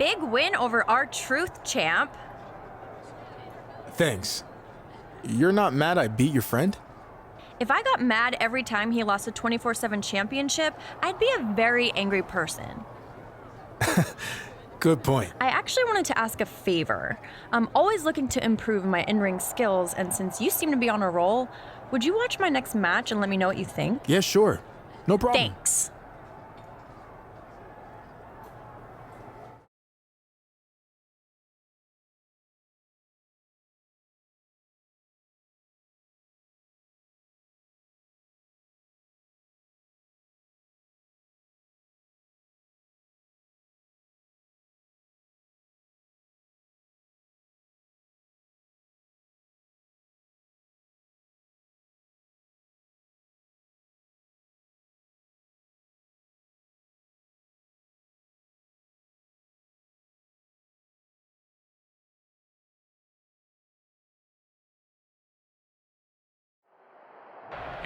big win over our truth champ. Thanks. You're not mad I beat your friend? If I got mad every time he lost a 24/7 championship, I'd be a very angry person. Good point. I actually wanted to ask a favor. I'm always looking to improve my in-ring skills, and since you seem to be on a roll, would you watch my next match and let me know what you think? Yeah, sure. No problem. Thanks.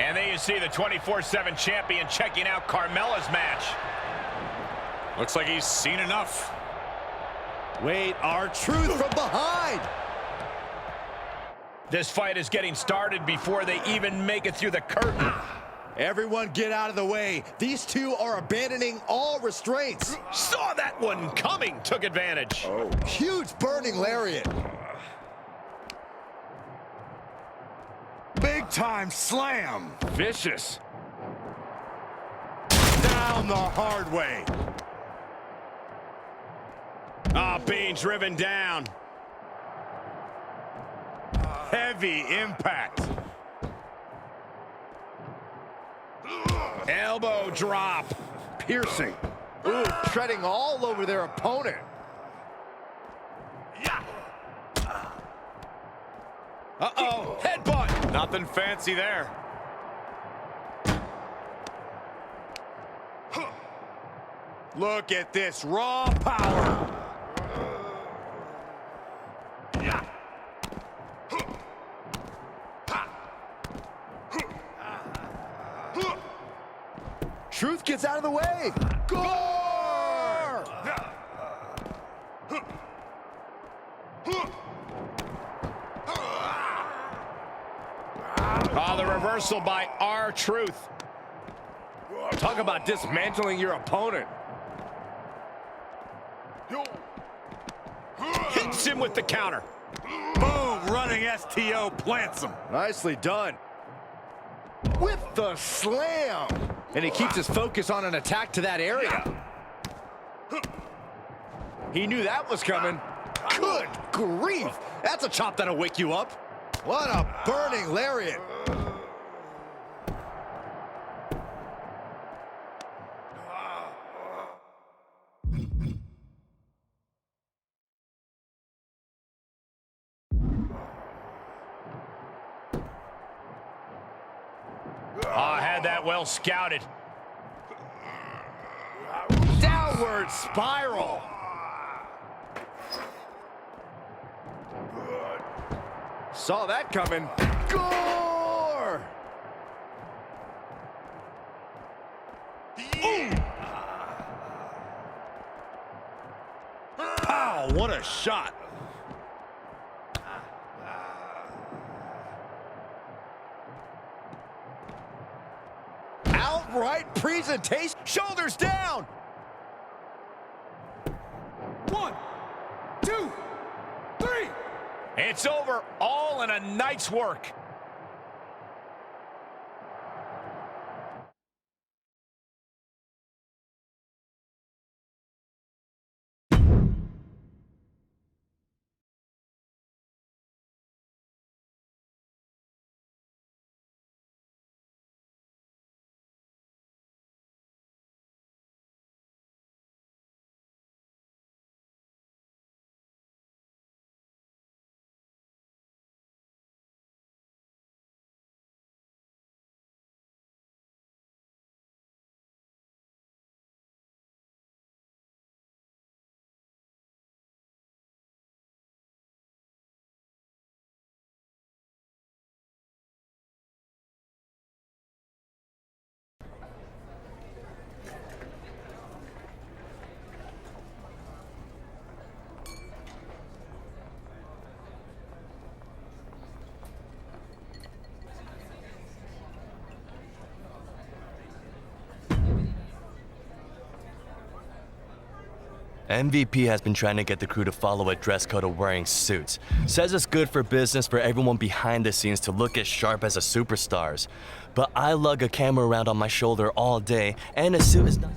And there you see the 24/7 champion checking out Carmella's match. Looks like he's seen enough. Wait, R-Truth from behind. This fight is getting started before they even make it through the curtain. Everyone get out of the way. These two are abandoning all restraints. Saw that one coming, took advantage. Oh. Huge burning lariat. Big time slam. Vicious. Down the hard way. Being driven down. Heavy impact. Elbow drop. Piercing. Ooh, treading all over their opponent. Yeah. Uh-oh, headbutt. Nothing fancy there. Look at this raw power. Yeah. Truth gets out of the way. Gore! The reversal by R-Truth. Talk about dismantling your opponent. Hits him with the counter. Boom, running STO plants him. Nicely done. With the slam. And he keeps his focus on an attack to that area. He knew that was coming. Good grief. That's a chop that'll wake you up. What a burning lariat. Had that well scouted. Downward spiral. Saw that coming. Gore! Pow, what a shot. Outright presentation. Shoulders down. 1, 2, 3. It's over, all in a night's work. MVP has been trying to get the crew to follow a dress code of wearing suits. Says it's good for business for everyone behind the scenes to look as sharp as the superstars. But I lug a camera around on my shoulder all day, and a suit is not...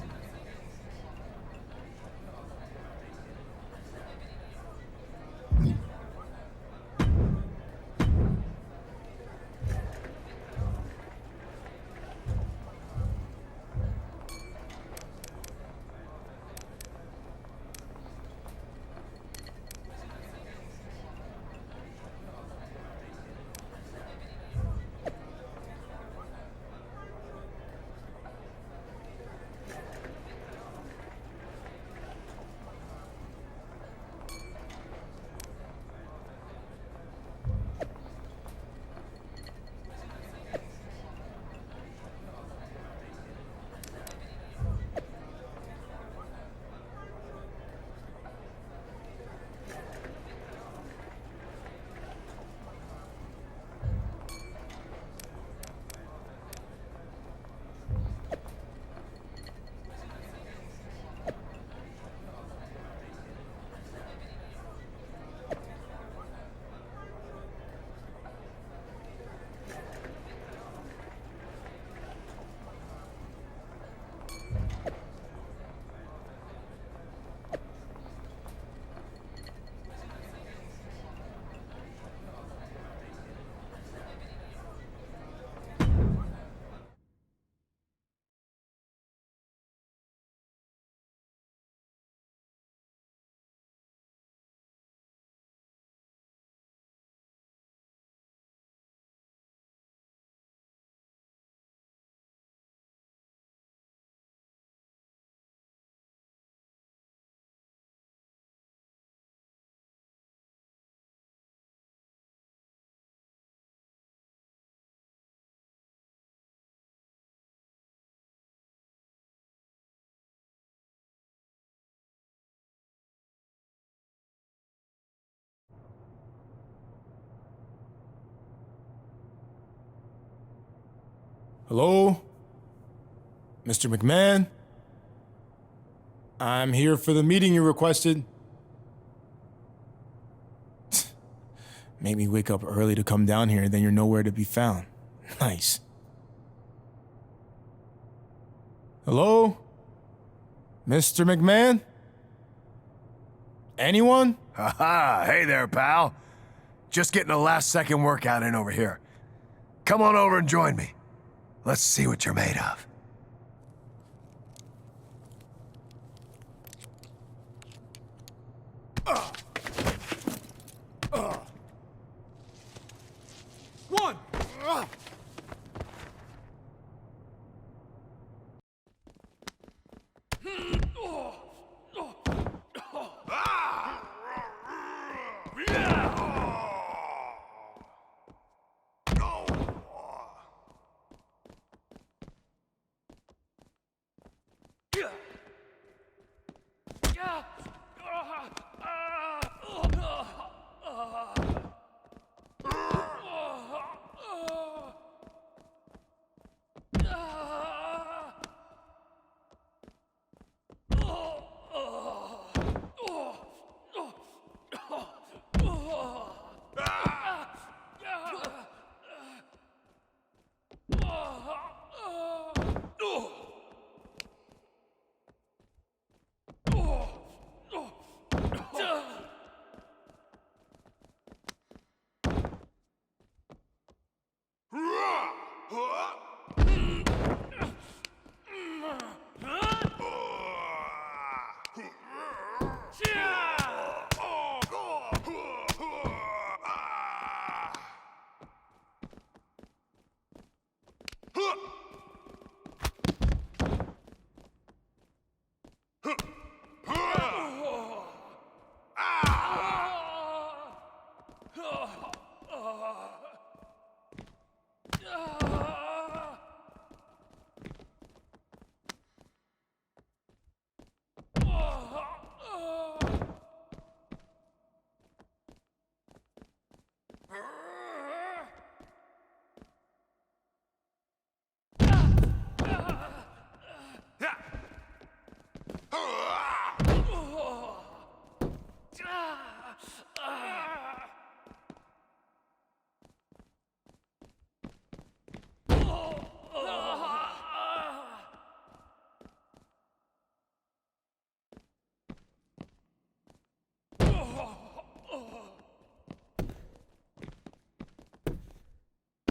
Hello? Mr. McMahon? I'm here for the meeting you requested. Made me wake up early to come down here, then you're nowhere to be found. Nice. Hello? Mr. McMahon? Anyone? Haha, hey there, pal. Just getting a last-second workout in over here. Come on over and join me. Let's see what you're made of. One!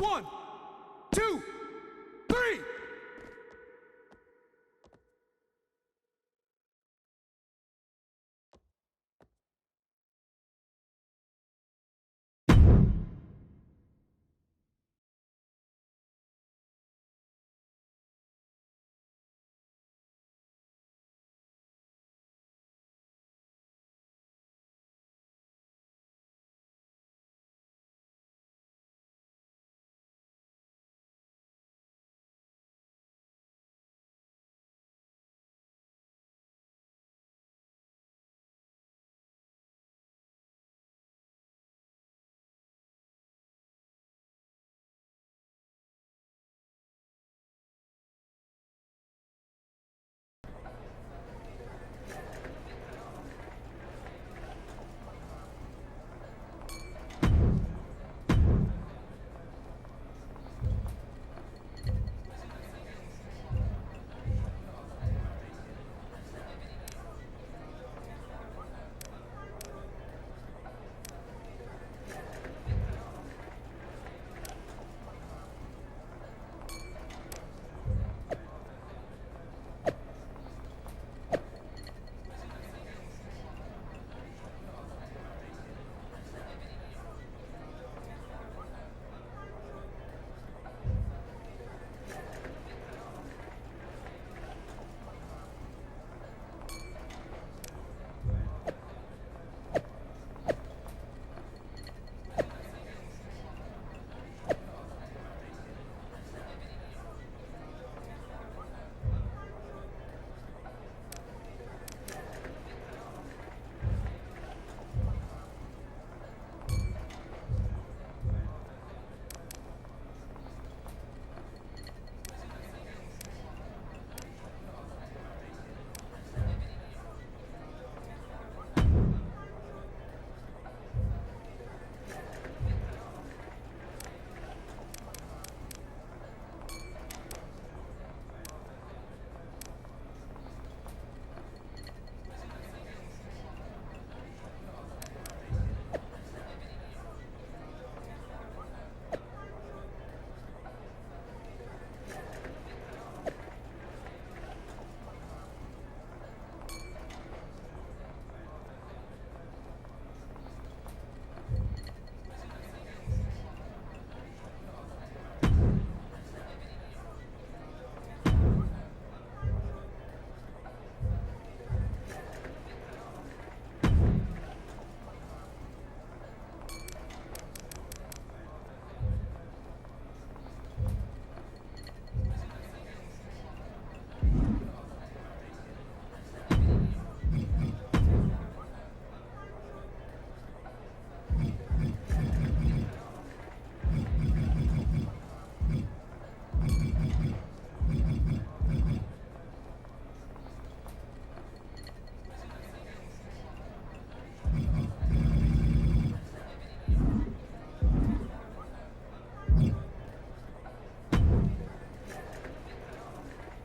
1, 2, 3!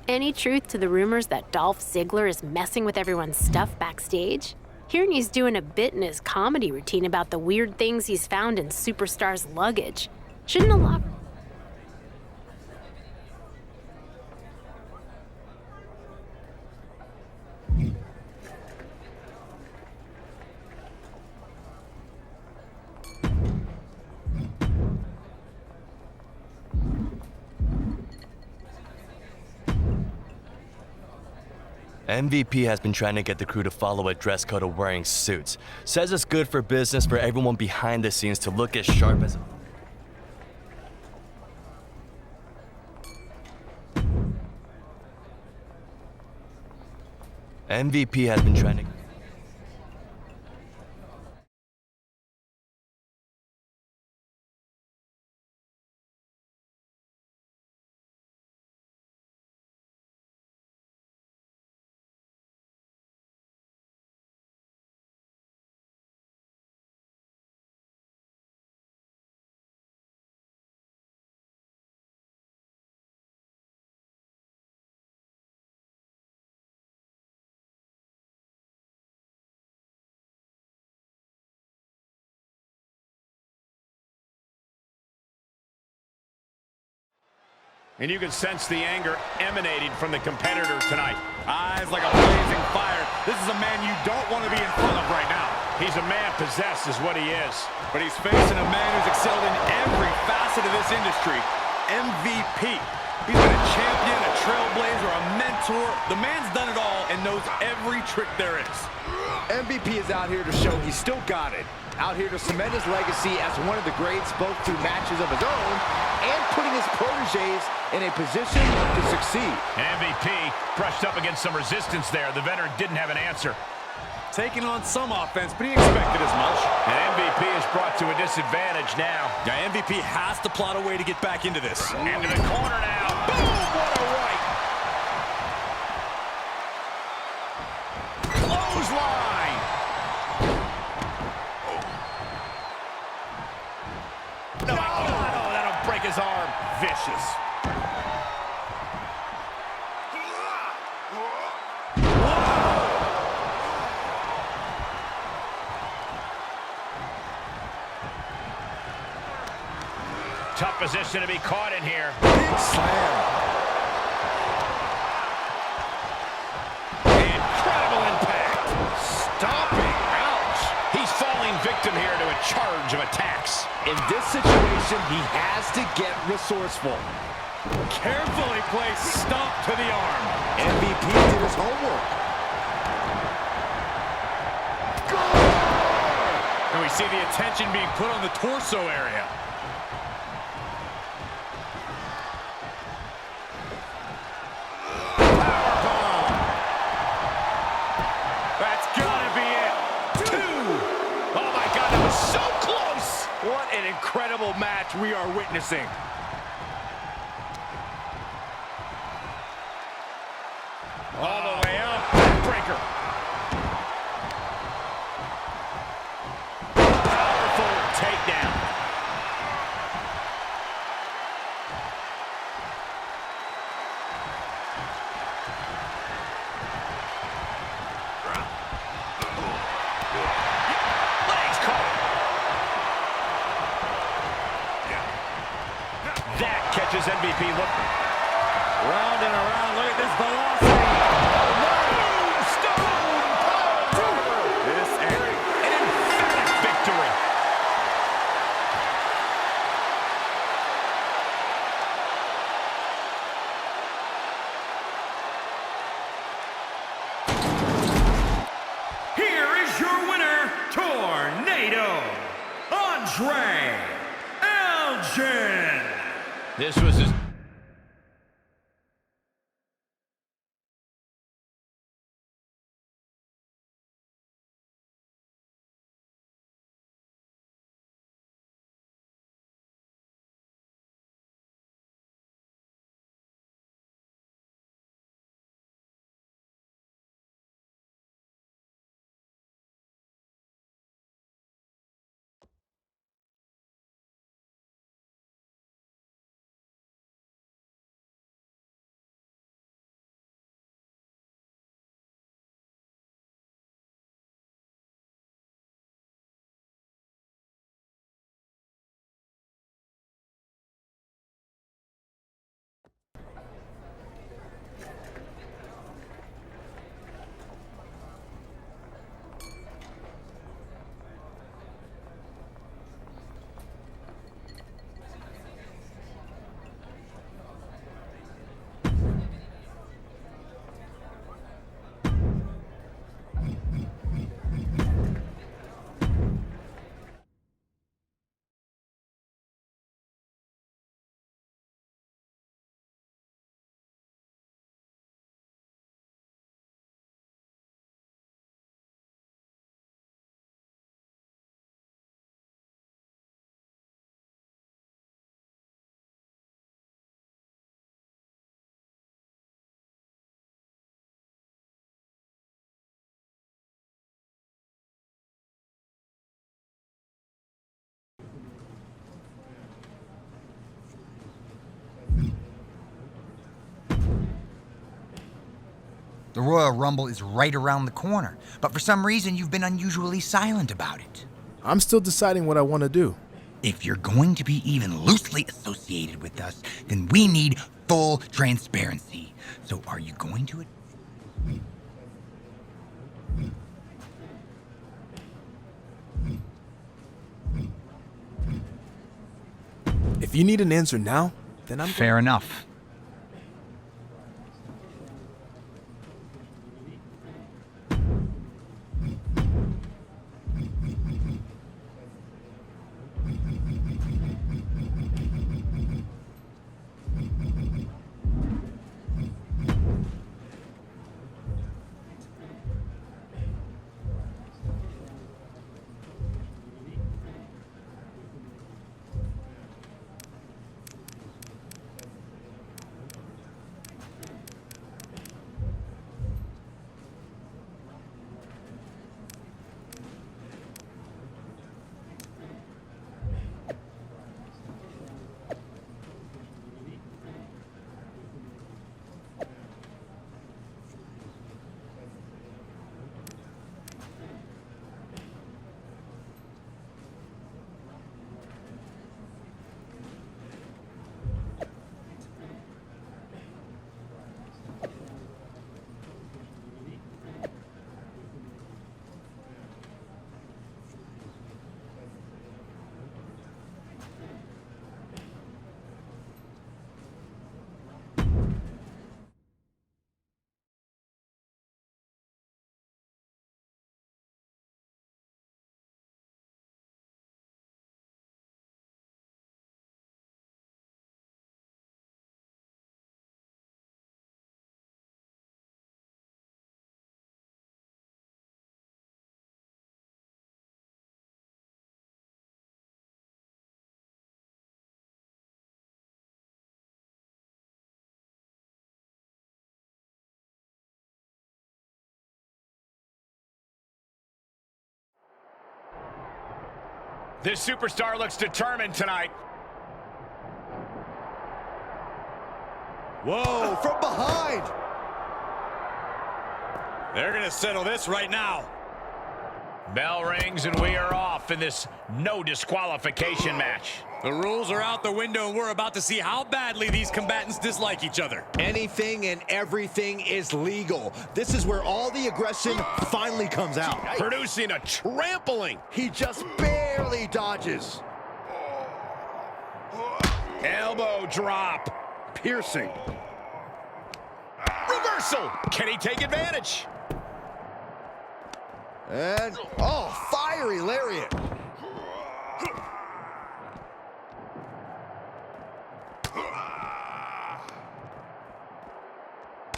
Any truth to the rumors that Dolph Ziggler is messing with everyone's stuff backstage? Hearing he's doing a bit in his comedy routine about the weird things he's found in superstars' luggage. Shouldn't a lot... MVP has been trying to get the crew to follow a dress code of wearing suits. Says it's good for business for everyone behind the scenes to look as sharp as... MVP has been trying to... And you can sense the anger emanating from the competitor tonight. Eyes like a blazing fire. This is a man you don't want to be in front of right now. He's a man possessed is what he is. But he's facing a man who's excelled in every facet of this industry. MVP. He's been a champion, a trailblazer, a mentor. The man's done it all and knows every trick there is. MVP is out here to show he's still got it. Out here to cement his legacy as one of the greats, both through matches of his own and putting his proteges in a position to succeed. MVP brushed up against some resistance there. The veteran didn't have an answer. Taking on some offense, but he expected as much. And MVP is brought to a disadvantage now. Yeah, MVP has to plot a way to get back into this. Into the corner now. Boom! What a right! Clothesline! No, oh, that'll break his arm. Vicious. Tough position to be caught in here. Big slam. Incredible impact. Stomping. Ouch. He's falling victim here to a charge of attacks. In this situation, he has to get resourceful. Carefully placed stomp to the arm. MVP did his homework. And we see the attention being put on the torso area. That's gotta be it. 2. Oh my God, that was so close. What an incredible match we are witnessing. All the way up. Breaker. Powerful takedown. Legs caught. That catches MVP looking. Round and around, look at this velocity. This An emphatic victory. Here is your winner, Tornado, Andre Elgin. This was his... The Royal Rumble is right around the corner, but for some reason you've been unusually silent about it. I'm still deciding what I want to do. If you're going to be even loosely associated with us, then we need full transparency. So are you going to it? If you need an answer now, then I'm Fair enough. This superstar looks determined tonight. Whoa, from behind. They're gonna settle this right now. Bell rings and we are off in this no disqualification match. The rules are out the window, and we're about to see how badly these combatants dislike each other. Anything and everything is legal. This is where all the aggression finally comes out. Producing a trampling. He just barely dodges. Elbow drop. Piercing. Reversal. Can he take advantage? And, oh, fiery lariat.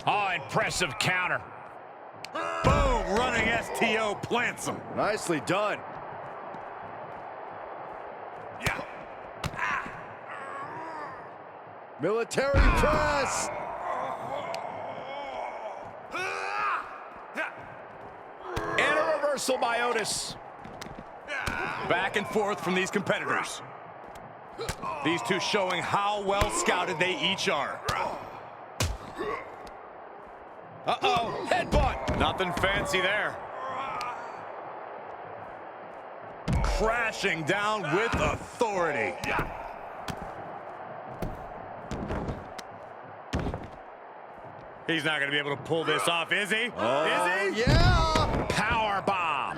Oh, impressive counter. Boom, running STO plants him. Nicely done. Yeah. Military press. And a reversal by Otis. Back and forth from these competitors. These two showing how well scouted they each are. Uh-oh, headbutt. Nothing fancy there. Crashing down with authority. He's not going to be able to pull this off, is he? Oh, is he? Yeah. Power bomb.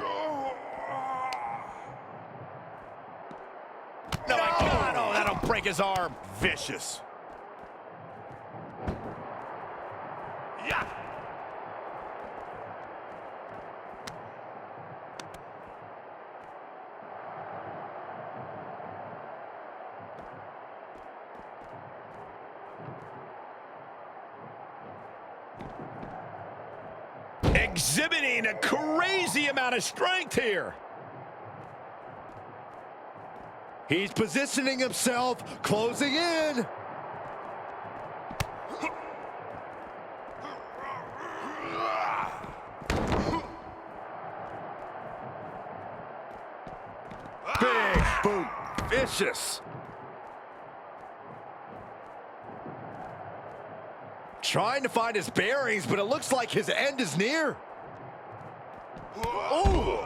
No, my God, oh, that'll break his arm. Vicious. Yeah. Exhibiting a crazy amount of strength here. He's positioning himself, closing in. Big boot, vicious. Trying to find his bearings, but it looks like his end is near. Ooh.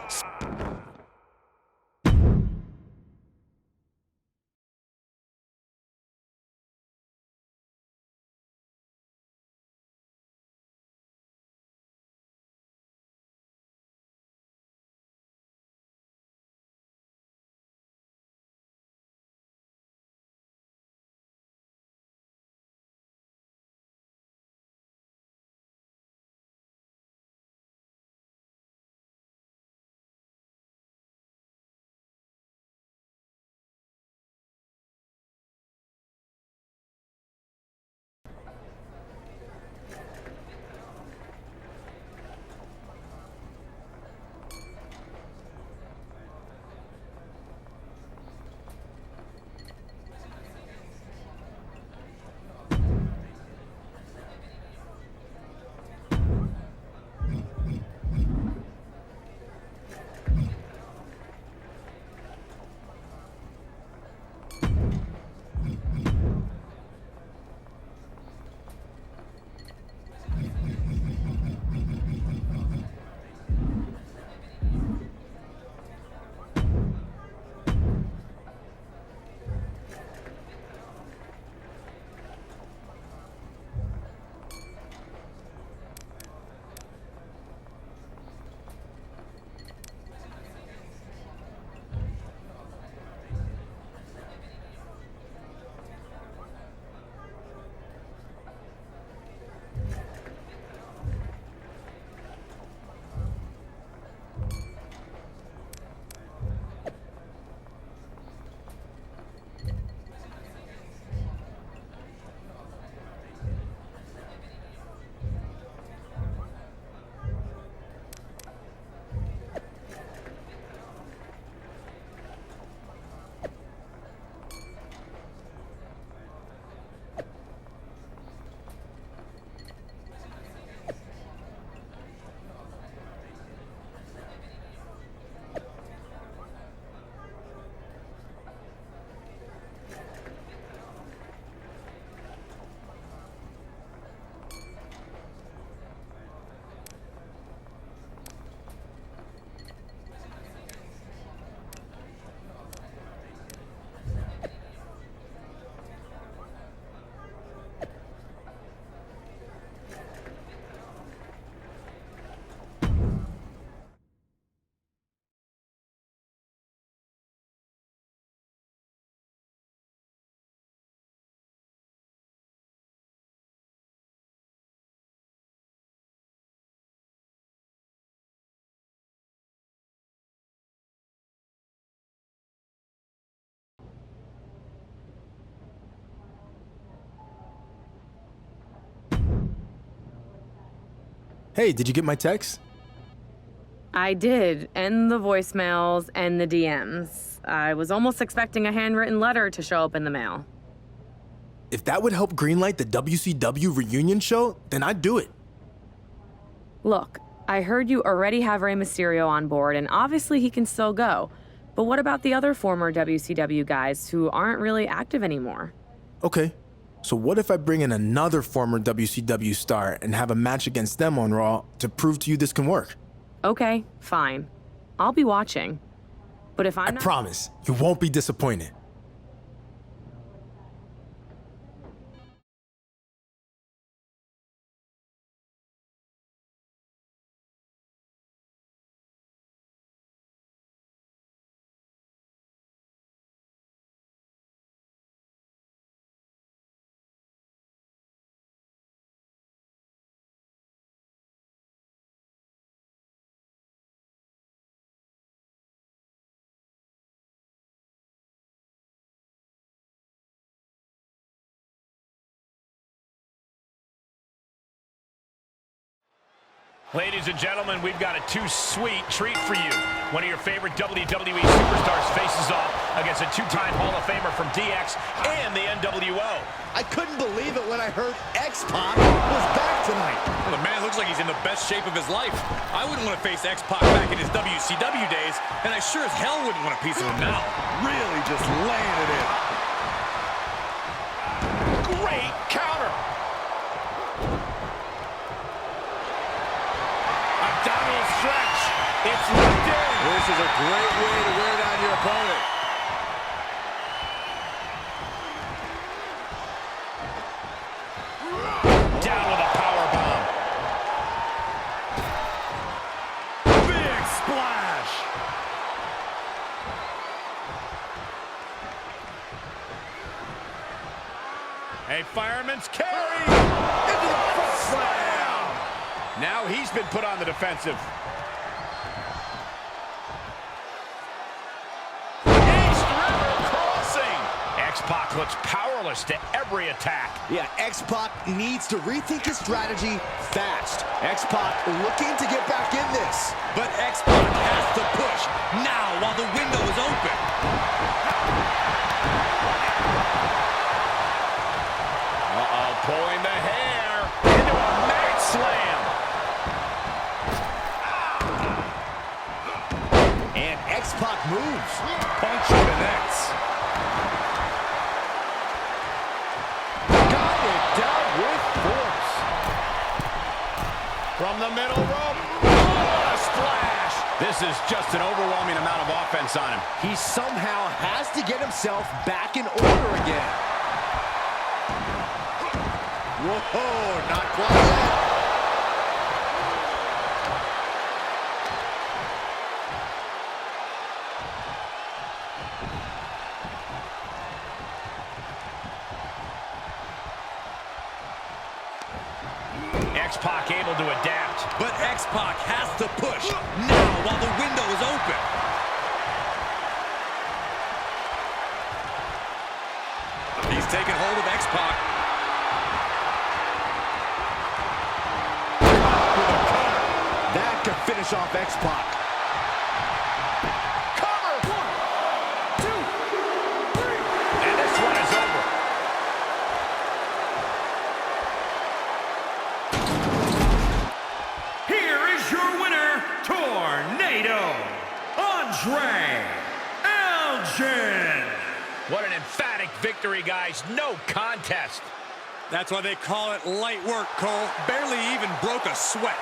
Hey, did you get my text? I did, and the voicemails and the DMs. I was almost expecting a handwritten letter to show up in the mail. If that would help greenlight the WCW reunion show, then I'd do it. Look, I heard you already have Rey Mysterio on board, and obviously he can still go. But what about the other former WCW guys who aren't really active anymore? Okay, so what if I bring in another former WCW star and have a match against them on Raw to prove to you this can work? Okay, fine. I'll be watching. But if I I'm not... promise, you won't be disappointed. Ladies and gentlemen, we've got a too-sweet treat for you. One of your favorite WWE superstars faces off against a two-time Hall of Famer from DX and the NWO. I couldn't believe it when I heard X-Pac was back tonight. Well, the man looks like he's in the best shape of his life. I wouldn't want to face X-Pac back in his WCW days, and I sure as hell wouldn't want a piece of him now. Really just laying it in. Great counter. Abdominal stretch. It's locked in. This is a great way to wear down your opponent. Down with a power bomb. Big splash. A fireman's carry. Into the front slam. Now he's been put on the defensive. East River crossing. X-Pac looks powerless to every attack. Yeah, X-Pac needs to rethink his strategy fast. X-Pac looking to get back in this. But X-Pac has to push now while the window is open. Uh-oh, pulling the hair into a mat slam. And X-Pac moves. Punch connects. Got it down with force. From the middle rope. Oh, a splash. This is just an overwhelming amount of offense on him. He somehow has to get himself back in order again. Whoa, not quite yet. X-Pac able to adapt. But X-Pac has to push now while the window is open. He's taking hold of X-Pac. That could finish off X-Pac. Cover. 1, 2, 3. And this one is over. Here is your winner, Tornado, Andre Elgin. What an emphatic victory, guys. No contest. That's why they call it light work, Cole. Barely even broke a sweat.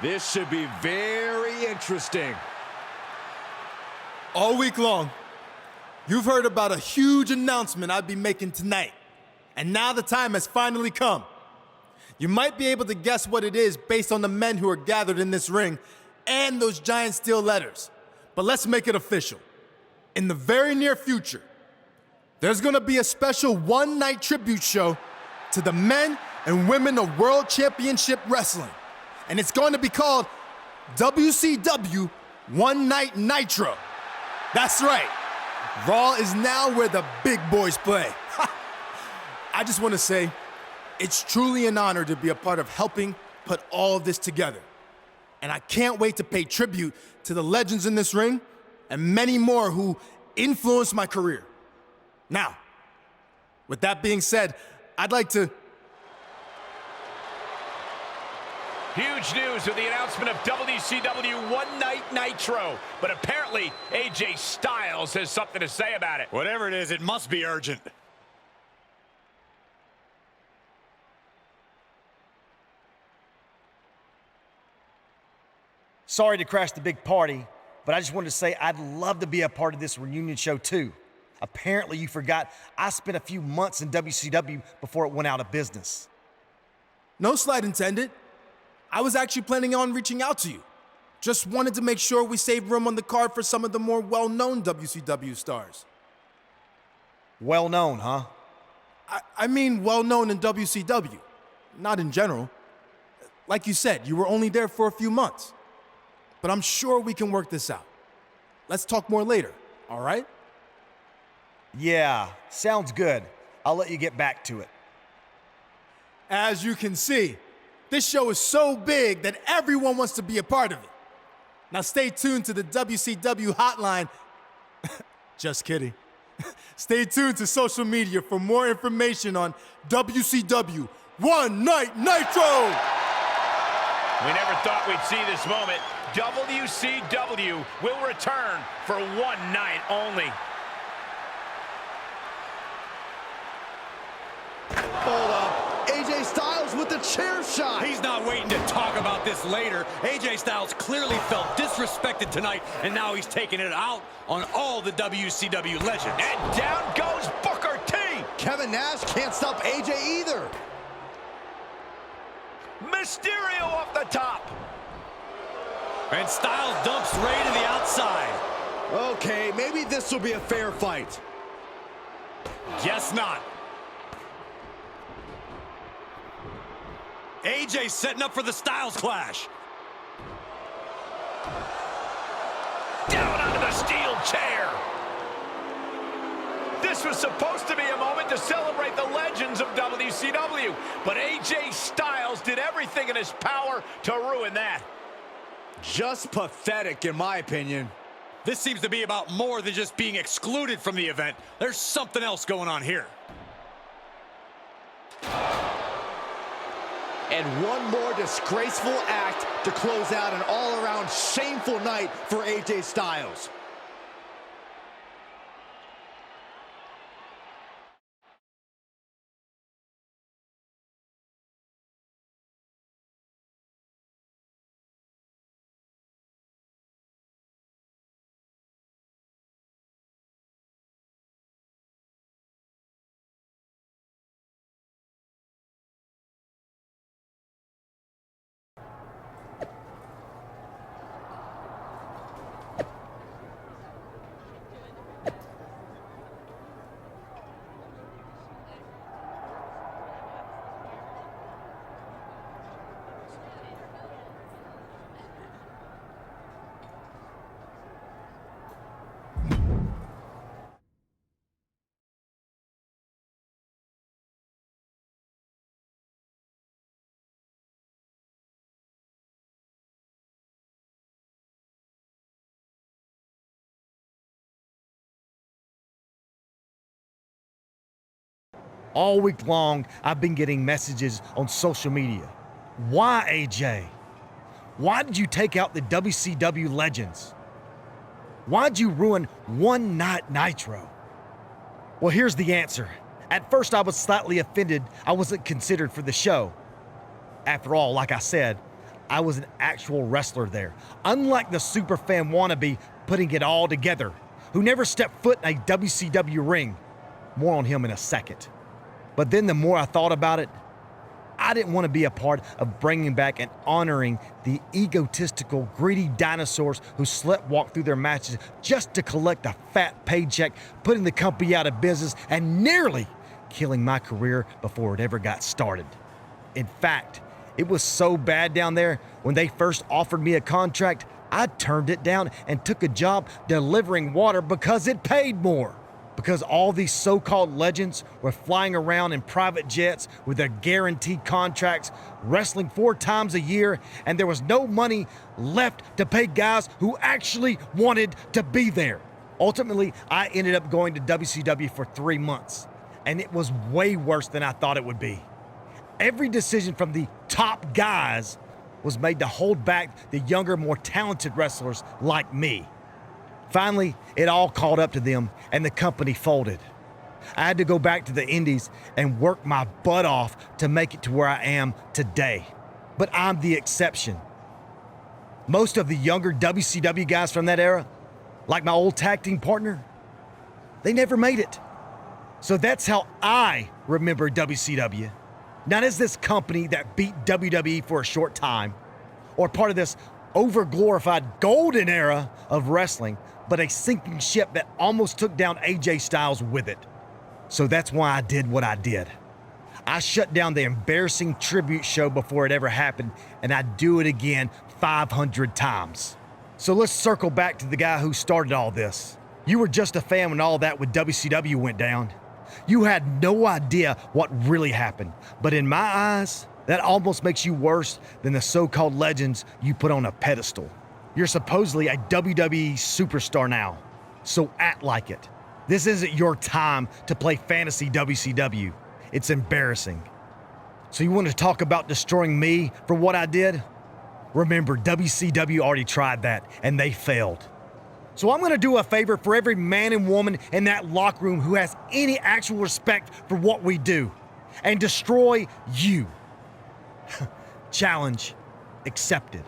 This should be very interesting. All week long, you've heard about a huge announcement I'd be making tonight. And now the time has finally come. You might be able to guess what it is based on the men who are gathered in this ring and those giant steel letters. But let's make it official. In the very near future, there's gonna be a special one-night tribute show to the men and women of World Championship Wrestling. And it's going to be called WCW One Night Nitro. That's right. Raw is now where the big boys play. I just want to say, it's truly an honor to be a part of helping put all of this together. And I can't wait to pay tribute to the legends in this ring and many more who influenced my career. Now, with that being said, I'd like to... Huge news with the announcement of WCW One Night Nitro. But apparently, AJ Styles has something to say about it. Whatever it is, it must be urgent. Sorry to crash the big party, but I just wanted to say I'd love to be a part of this reunion show too. Apparently you forgot I spent a few months in WCW before it went out of business. No slight intended. I was actually planning on reaching out to you. Just wanted to make sure we saved room on the card for some of the more well-known WCW stars. Well-known, huh? I mean well-known in WCW, not in general. Like you said, you were only there for a few months. But I'm sure we can work this out. Let's talk more later, all right? Yeah, sounds good. I'll let you get back to it. As you can see, this show is so big that everyone wants to be a part of it. Now stay tuned to the WCW hotline. Just kidding. Stay tuned to social media for more information on WCW One Night Nitro! We never thought we'd see this moment. WCW will return for one night only. Hold up. AJ Styles with the chair shot. He's not waiting to talk about this later. AJ Styles clearly felt disrespected tonight, and now he's taking it out on all the WCW legends. And down goes Booker T. Kevin Nash can't stop AJ either. Mysterio off the top. And Styles dumps Ray to the outside. Okay, maybe this will be a fair fight. Guess not. AJ setting up for the Styles clash. Down onto the steel chair. This was supposed to be a moment to celebrate the legends of WCW, but AJ Styles did everything in his power to ruin that. Just pathetic, in my opinion. This seems to be about more than just being excluded from the event. There's something else going on here. And one more disgraceful act to close out an all-around shameful night for AJ Styles. All week long, I've been getting messages on social media. Why, AJ? Why did you take out the WCW legends? Why'd you ruin One Night Nitro? Well, here's the answer. At first, I was slightly offended I wasn't considered for the show. After all, like I said, I was an actual wrestler there, unlike the superfan wannabe putting it all together, who never stepped foot in a WCW ring. More on him in a second. But then the more I thought about it, I didn't want to be a part of bringing back and honoring the egotistical, greedy dinosaurs who sleptwalk through their matches just to collect a fat paycheck, putting the company out of business and nearly killing my career before it ever got started. In fact, it was so bad down there, when they first offered me a contract, I turned it down and took a job delivering water because it paid more. Because all these so-called legends were flying around in private jets with their guaranteed contracts, wrestling 4 times a year, and there was no money left to pay guys who actually wanted to be there. Ultimately, I ended up going to WCW for 3 months, and it was way worse than I thought it would be. Every decision from the top guys was made to hold back the younger, more talented wrestlers like me. Finally, it all caught up to them, and the company folded. I had to go back to the Indies and work my butt off to make it to where I am today. But I'm the exception. Most of the younger WCW guys from that era, like my old tag team partner, they never made it. So that's how I remember WCW. Not as this company that beat WWE for a short time, or part of this over-glorified golden era of wrestling, but a sinking ship that almost took down AJ Styles with it. So that's why I did what I did. I shut down the embarrassing tribute show before it ever happened, and I'd do it again 500 times. So let's circle back to the guy who started all this. You were just a fan when all that with WCW went down. You had no idea what really happened, but in my eyes, that almost makes you worse than the so-called legends you put on a pedestal. You're supposedly a WWE superstar now, so act like it. This isn't your time to play fantasy WCW. It's embarrassing. So you want to talk about destroying me for what I did? Remember, WCW already tried that, and they failed. So I'm going to do a favor for every man and woman in that locker room who has any actual respect for what we do, and destroy you. Challenge accepted.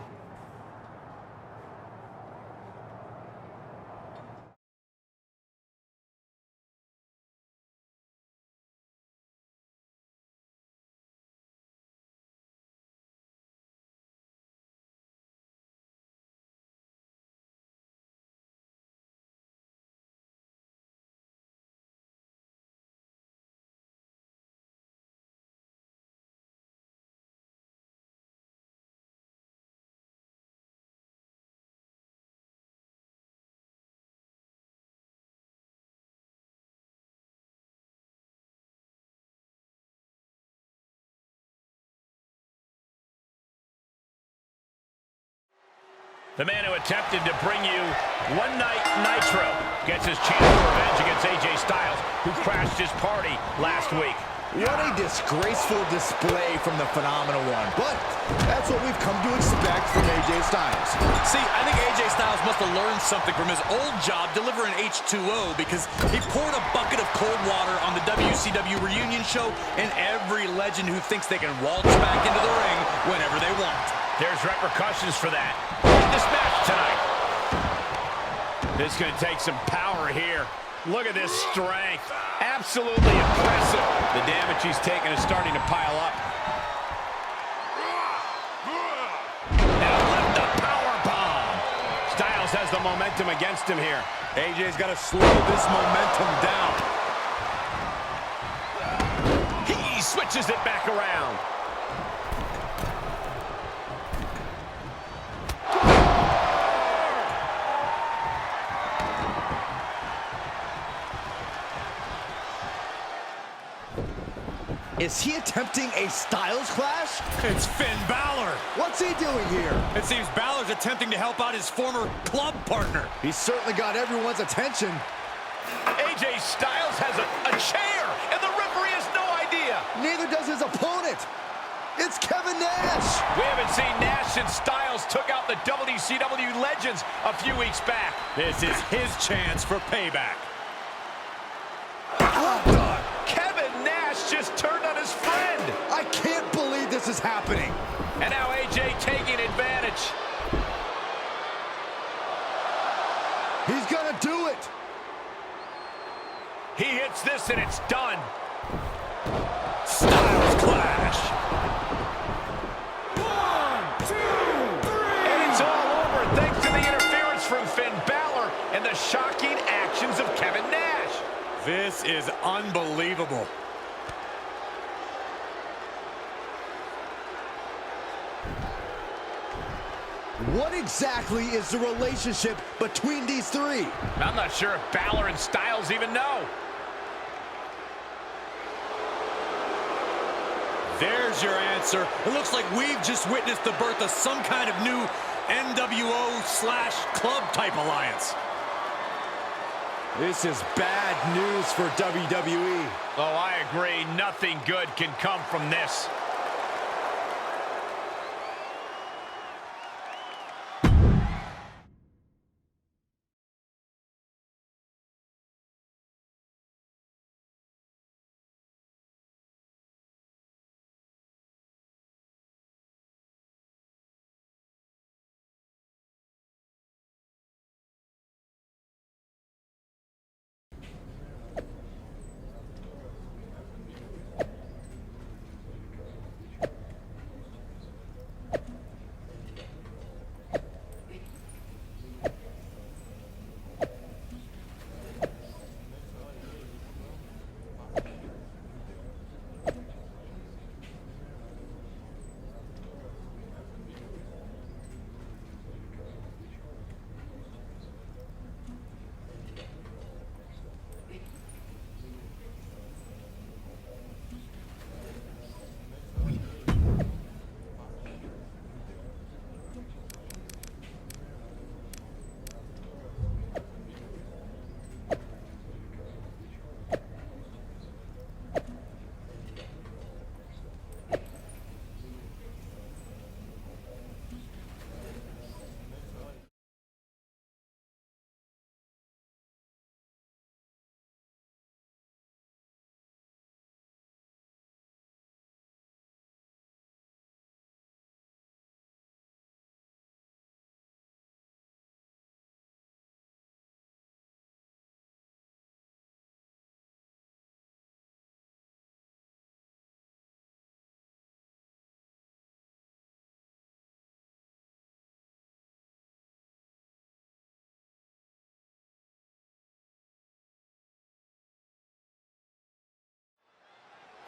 The man who attempted to bring you One Night Nitro gets his chance for revenge against AJ Styles, who crashed his party last week. What a disgraceful display from the Phenomenal One, but that's what we've come to expect from AJ Styles. See, I think AJ Styles must have learned something from his old job delivering H2O, because he poured a bucket of cold water on the WCW reunion show, and every legend who thinks they can waltz back into the ring whenever they want. There's repercussions for that in this match tonight. This is going to take some power here. Look at this strength. Absolutely impressive. The damage he's taken is starting to pile up. Now left a power bomb. Styles has the momentum against him here. AJ's got to slow this momentum down. He switches it back around. Is he attempting a Styles clash? It's Finn Balor. What's he doing here? It seems Balor's attempting to help out his former club partner. He's certainly got everyone's attention. AJ Styles has a chair, and the referee has no idea. Neither does his opponent. It's Kevin Nash. We haven't seen Nash since Styles took out the WCW legends a few weeks back. This is his chance for payback. What the? Kevin Nash just turned on his friend. I can't believe this is happening. And now AJ taking advantage. He's gonna do it. He hits this and it's done. Styles clash. 1, 2, 3. And it's all over thanks to the interference from Finn Balor and the shocking actions of Kevin Nash. This is unbelievable. What exactly is the relationship between these three? I'm not sure if Balor and Styles even know. There's your answer. It looks like we've just witnessed the birth of some kind of new NWO/club type alliance. This is bad news for WWE. Oh, I agree. Nothing good can come from this.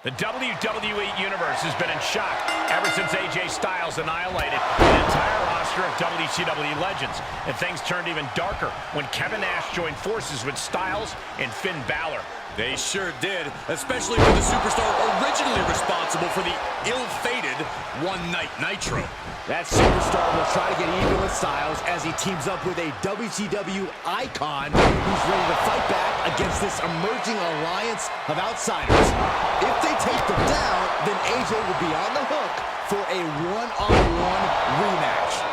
The WWE Universe has been in shock ever since AJ Styles annihilated the entire roster of WCW legends. And things turned even darker when Kevin Nash joined forces with Styles and Finn Balor. They sure did, especially with the superstar originally responsible for the ill-fated One Night Nitro. That superstar will try to get even with Styles as he teams up with a WCW icon who's ready to fight back against this emerging alliance of outsiders. If they take them down, then AJ will be on the hook for a one-on-one rematch.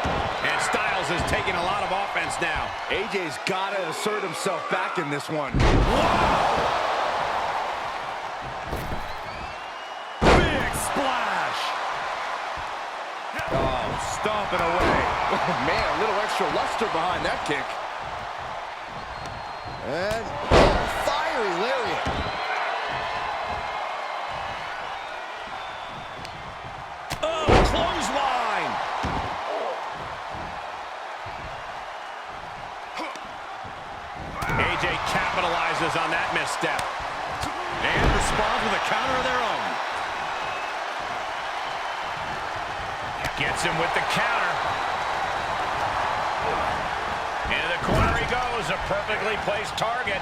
And Styles is taking a lot of offense now. AJ's got to assert himself back in this one. Wow! Stomping away. Oh, man, a little extra luster behind that kick. And fiery lariat. Oh, clothesline. AJ capitalizes on that misstep. And responds with a counter of their own. Gets him with the counter. Into the corner he goes, a perfectly placed target.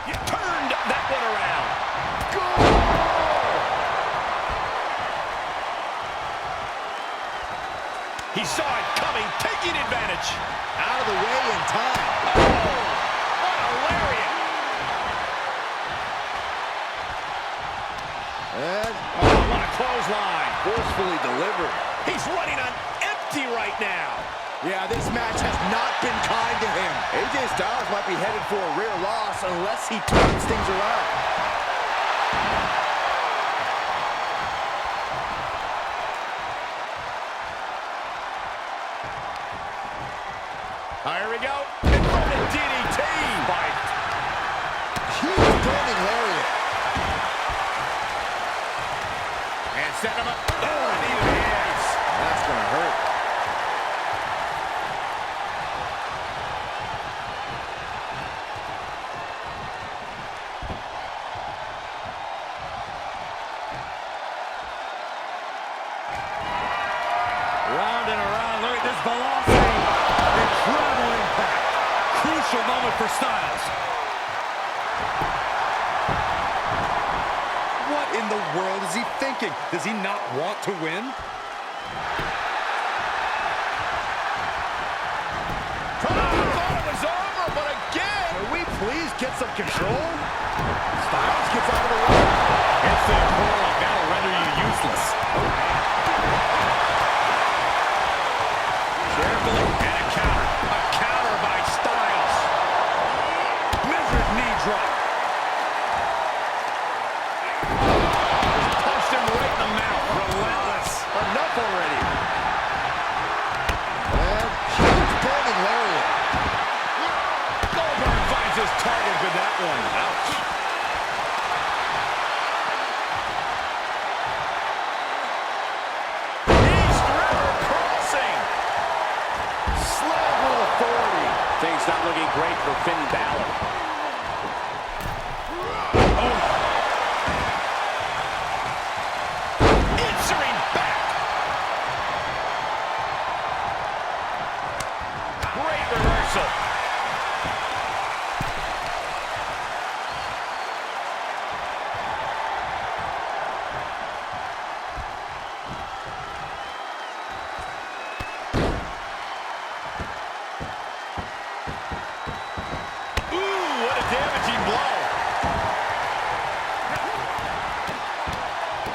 You turned that one around. He saw it coming, taking advantage. Out of the way in time. Oh, what a lariat. forcefully delivered. He's running on empty right now. Yeah, this match has not been kind to him. AJ Styles might be headed for a rear loss unless he turns things around. Here we go. Inverted DDT. Fight. Huge burning lariat. And set him up. Oh, and even hands. That's going to hurt. Round and around. Look at this velocity. Incredible impact. Crucial moment for Styles. What in the world is he thinking? Does he not want to win? Thought it was over, but again. Can we please get some control? Styles gets out of the way. Instant pull-up. That'll render you useless. Carefully, and a counter. A counter by Styles. Measured knee drop. Just punched him right in the mouth. Relentless. Enough already. And huge burning lariat. Goldberg finds his target with that one. Ouch. East River crossing. Slam with authority. Things not looking great for Finn Balor. Answering back. Great reversal. Ooh, what a damaging blow.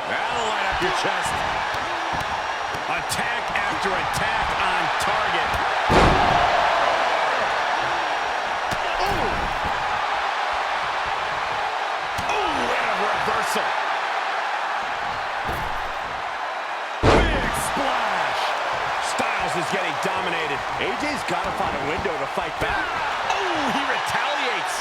That'll light up your chest. Attack after attack on target. Ooh. Ooh, and a reversal. Big splash. Styles is getting dominated. AJ's got to find a window to fight back. Ooh, he retaliates.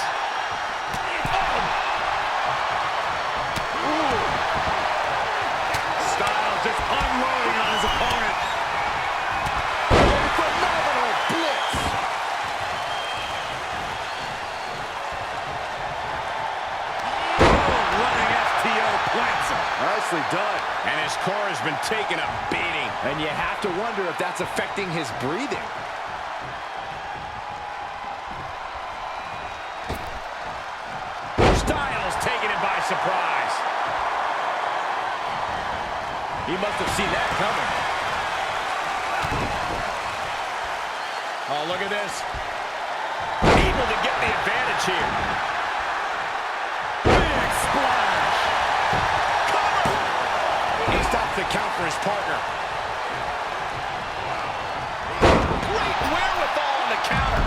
Styles just unloading on his opponent. Phenomenal blitz. Running FTO plants him. Nicely done. And his core has been taking a beating. And you have to wonder if that's affecting his breathing. Styles taking it by surprise. He must have seen that coming. Oh, look at this. Able to get the advantage here. Big splash. Cover. He stops the count for his partner. Great wherewithal on the counter.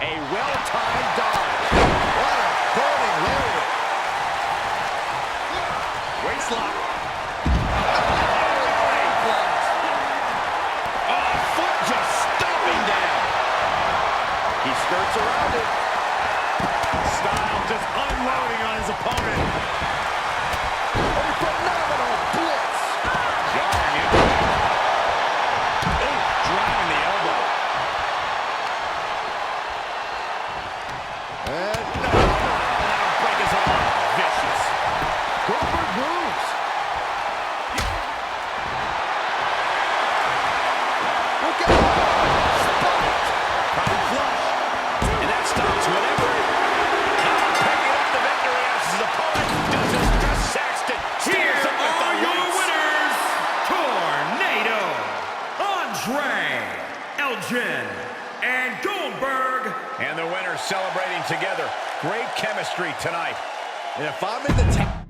A well-timed dodge. What a burning lariat. Waistlock. Foot just stomping down. He skirts around it. Styles just unloading on his opponent. A phenomenal blitz. Jarring impact. Ooh, driving the elbow. And That'll break his arm. Vicious. Goldberg moves. Look out. Spiked. Crown flush. And that stops whatever. Picking up the victory as his opponent does his best. Saxton steers him with the Your ropes. winners, Tornado, Andre, Elgin, and Goldberg. And the winners celebrating together. Great chemistry tonight. And if I'm in the